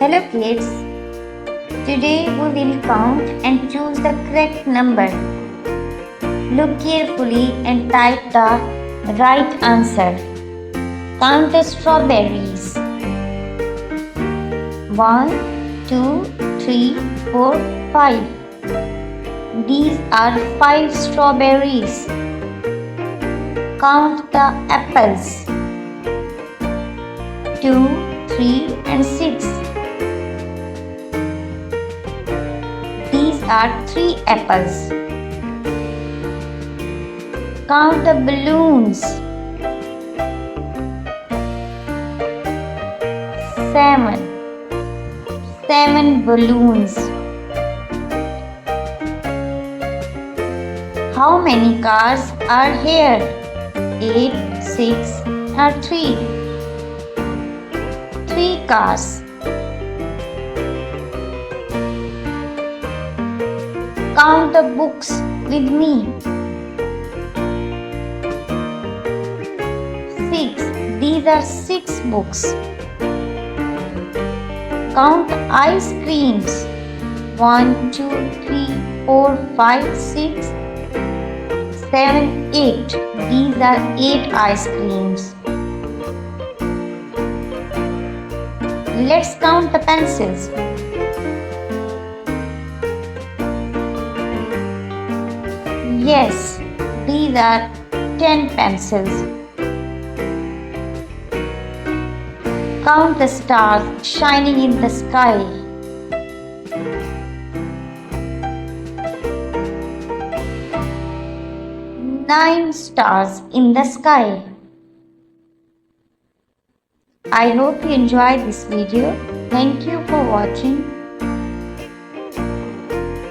Hello kids, today we will count and choose the correct number. Look carefully and type the right answer. Count the strawberries. 1, 2, 3, 4, 5. These are 5 strawberries. Count the apples. 2, 3 and 6. These are 3 apples. Count the balloons. 7 balloons. How many cars are here? 8, 6 or 3? 3 cars. Count the books with me. 6. These are 6 books. Count ice creams. 1, 2, 3, 4, 5, 6, 7, 8. These are 8 ice creams. Let's count the pencils. Yes, these are 10 pencils. Count the stars shining in the sky. 9 stars in the sky. I hope you enjoyed this video. Thank you for watching.